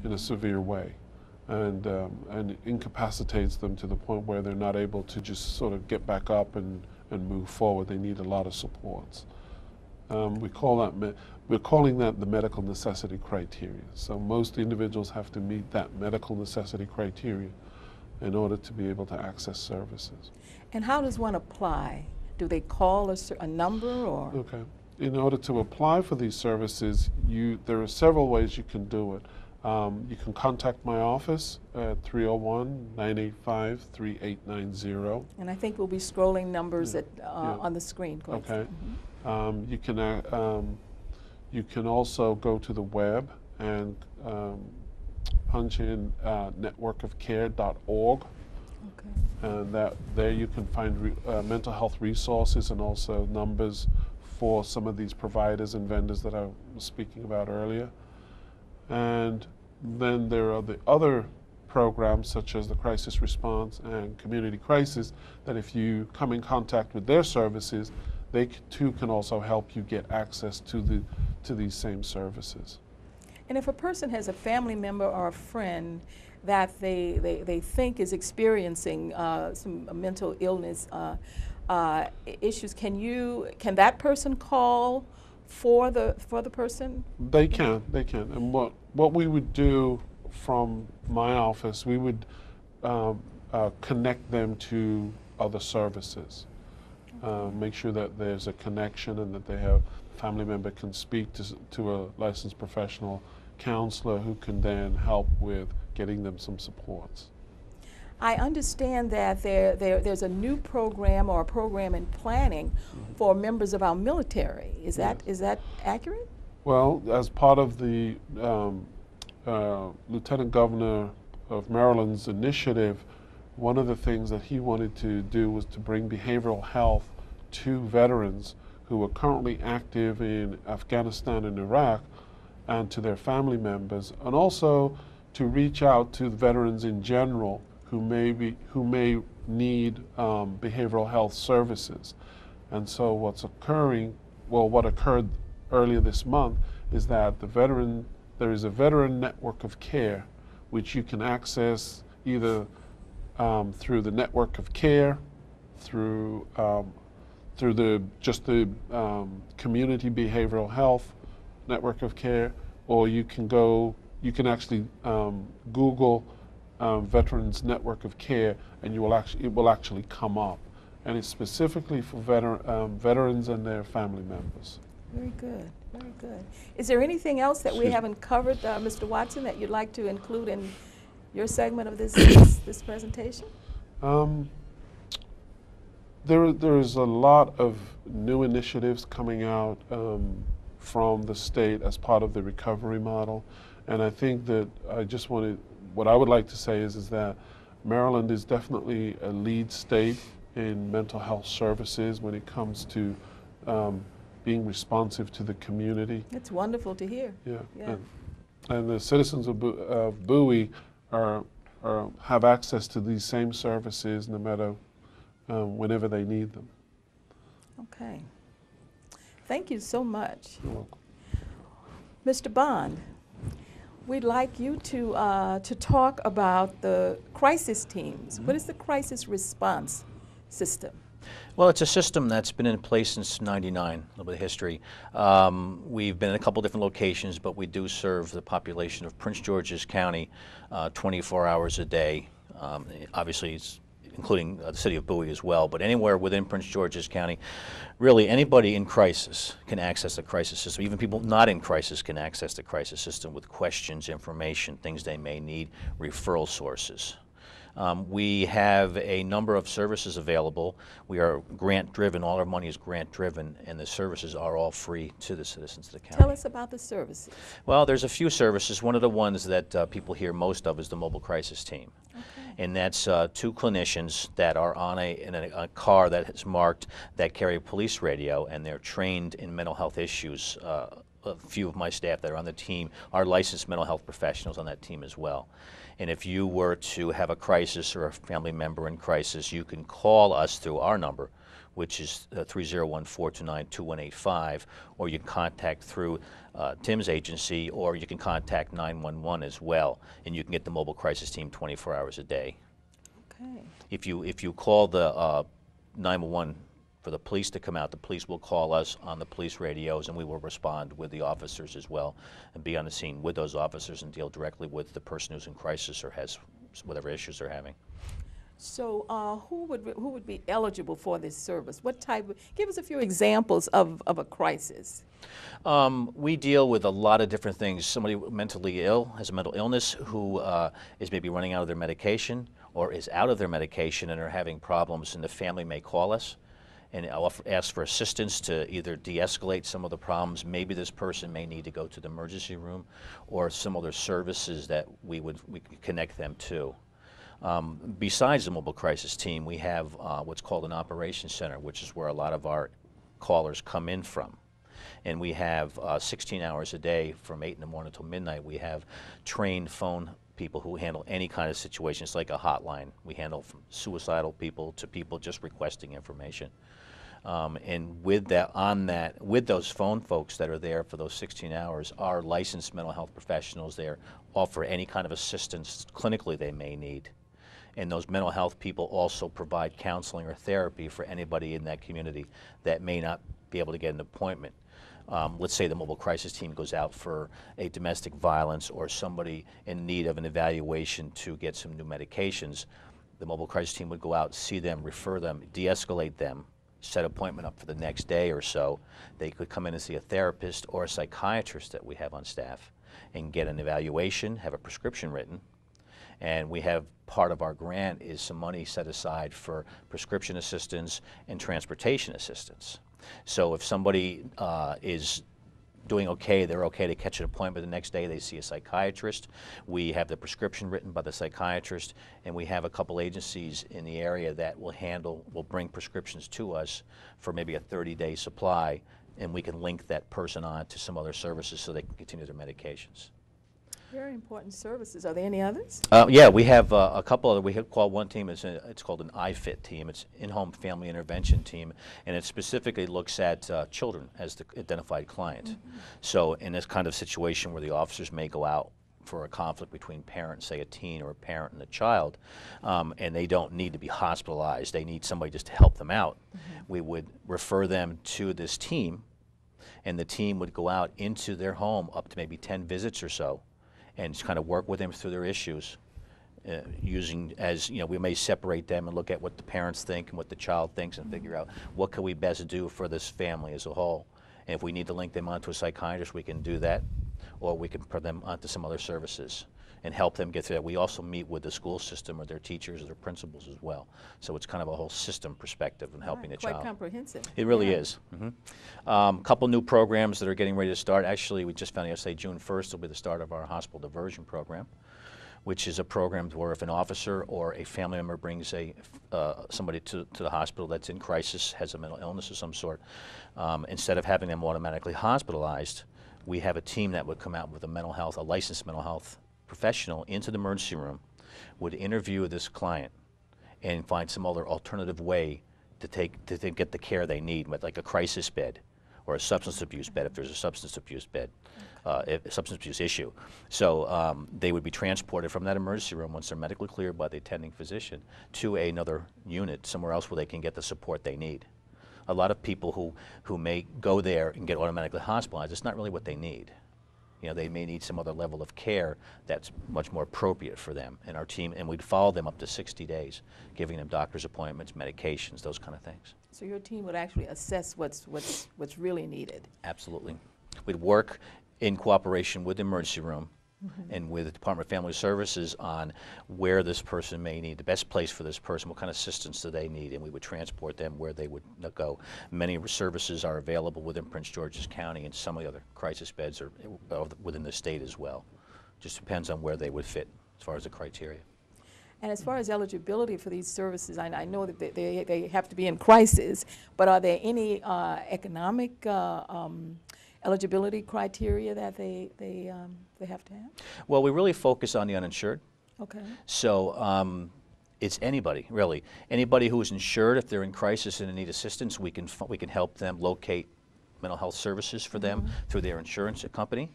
in a severe way, and incapacitates them to the point where they're not able to just sort of get back up and move forward. They need a lot of supports. We're calling that the medical necessity criteria. So most individuals have to meet that medical necessity criteria in order to be able to access services. And how does one apply? Do they call a number, or? Okay. In order to apply for these services, there are several ways you can do it. You can contact my office at 301-985-3890. And I think we'll be scrolling numbers on the screen. Okay. You can also go to the web and punch in networkofcare.org. Okay. And there you can find mental health resources and also numbers for some of these providers and vendors that I was speaking about earlier. And then there are the other programs such as the crisis response and community crisis that if you come in contact with their services, they too can also help you get access to these same services. And if a person has a family member or a friend that they think is experiencing some mental illness issues, can that person call for the person? They can. And what we would do from my office, we would connect them to other services. Make sure that there's a connection and that they have a family member can speak to a licensed professional counselor who can then help with getting them some supports. I understand that there's a new program or a program in planning for members of our military. Is that accurate? Well, as part of the Lieutenant Governor of Maryland's initiative, one of the things that he wanted to do was to bring behavioral health to veterans who are currently active in Afghanistan and Iraq and to their family members, and also to reach out to the veterans in general who may need behavioral health services. And so what occurred earlier this month is that there is a veteran network of care which you can access either through the network of care, through the community behavioral health network of care, or you can actually Google Veterans Network of Care, and it will actually come up, and it's specifically for veterans and their family members. Very good, very good. Is there anything else that we haven't covered, Mr. Watson, that you'd like to include in your segment of this presentation? There's a lot of new initiatives coming out from the state as part of the recovery model, and I think that what I would like to say is that Maryland is definitely a lead state in mental health services when it comes to being responsive to the community. It's wonderful to hear. Yeah. And the citizens of Bowie have access to these same services no matter whenever they need them. Okay. Thank you so much. You're welcome. Mr. Bond, we'd like you to talk about the crisis teams. Mm-hmm. What is the crisis response system? Well, it's a system that's been in place since '99, a little bit of history. We've been in a couple different locations, but we do serve the population of Prince George's County 24 hours a day. Obviously, it's including the city of Bowie as well, but anywhere within Prince George's County, really anybody in crisis can access the crisis system. Even people not in crisis can access the crisis system with questions, information, things they may need, referral sources. We have a number of services available. We are grant-driven. All our money is grant-driven, and the services are all free to the citizens of the county. Tell us about the services. Well, there's a few services. One of the ones that people hear most of is the mobile crisis team. Okay. And that's two clinicians that are on a car that is marked that carry a police radio, and they're trained in mental health issues. A few of my staff that are on the team are licensed mental health professionals on that team as well. And if you were to have a crisis or a family member in crisis, you can call us through our number, which is 3014-292-2185, or you can contact through Tim's agency, or you can contact 911 as well, and you can get the mobile crisis team 24 hours a day. Okay. If you call the 911 for the police to come out, the police will call us on the police radios, and we will respond with the officers as well and be on the scene with those officers and deal directly with the person who's in crisis or has whatever issues they're having. So who would be eligible for this service? What type give us a few examples of a crisis. We deal with a lot of different things. Somebody mentally ill, has a mental illness, who is maybe running out of their medication or is out of their medication and are having problems, and the family may call us and ask for assistance to either de-escalate some of the problems. Maybe this person may need to go to the emergency room or some other services that we could connect them to. Besides the mobile crisis team, we have what's called an operations center, which is where a lot of our callers come in from. And we have 16 hours a day from 8 in the morning till midnight. We have trained phone people who handle any kind of situation. It's like a hotline. We handle from suicidal people to people just requesting information. And with that, with those phone folks that are there for those 16 hours, our licensed mental health professionals there offer any kind of assistance clinically they may need. And those mental health people also provide counseling or therapy for anybody in that community that may not be able to get an appointment. Let's say the mobile crisis team goes out for a domestic violence or somebody in need of an evaluation to get some new medications. The mobile crisis team would go out, see them, refer them, de-escalate them, set an appointment up for the next day or so. They could come in and see a therapist or a psychiatrist that we have on staff and get an evaluation, have a prescription written. And we have part of our grant is some money set aside for prescription assistance and transportation assistance. So if somebody is doing okay, they're okay to catch an appointment the next day, they see a psychiatrist. We have the prescription written by the psychiatrist, and we have a couple agencies in the area that will bring prescriptions to us for maybe a 30-day supply, and we can link that person on to some other services so they can continue their medications. Very important services. Are there any others? Yeah, we have a couple other. We have called one team, it's called an IFIT team. It's in-home family intervention team, and it specifically looks at children as the identified client. Mm-hmm. So in this kind of situation where the officers may go out for a conflict between parents, say a teen or a parent and a child, and they don't need to be hospitalized, they need somebody just to help them out, mm-hmm. we would refer them to this team, and the team would go out into their home up to maybe 10 visits or so, and just kind of work with them through their issues, using, as you know, we may separate them and look at what the parents think and what the child thinks and figure out what can we best do for this family as a whole. And if we need to link them onto a psychiatrist, we can do that, or we can put them onto some other services and help them get through that. We also meet with the school system or their teachers or their principals as well. So it's kind of a whole system perspective in helping the child. Quite comprehensive. It really is. Mm-hmm. Couple new programs that are getting ready to start. Actually, we just found yesterday, June 1st will be the start of our hospital diversion program, which is a program where if an officer or a family member brings somebody to the hospital that's in crisis, has a mental illness of some sort, instead of having them automatically hospitalized, we have a team that would come out with a licensed mental health professional into the emergency room, would interview this client and find some other alternative way to get the care they need, with like a crisis bed or a substance abuse bed if there's a substance abuse bed, a substance abuse issue. So they would be transported from that emergency room once they're medically cleared by the attending physician to another unit somewhere else where they can get the support they need. A lot of people who may go there and get automatically hospitalized, it's not really what they need. You know, they may need some other level of care that's much more appropriate for them. And our team, and we'd follow them up to 60 days, giving them doctor's appointments, medications, those kind of things. So your team would actually assess what's really needed. Absolutely. We'd work in cooperation with the emergency room, mm-hmm. and with the Department of Family Services on where this person may need, the best place for this person, what kind of assistance do they need, and we would transport them where they would go. Many services are available within Prince George's County, and some of the other crisis beds are within the state as well. Just depends on where they would fit as far as the criteria. And as far as eligibility for these services, I know that they have to be in crisis, but are there any economic eligibility criteria that they have to have? Well, we really focus on the uninsured. Okay. So It's anybody, really. Anybody who is insured, if they're in crisis and need assistance, we can help them locate mental health services for them through their insurance company.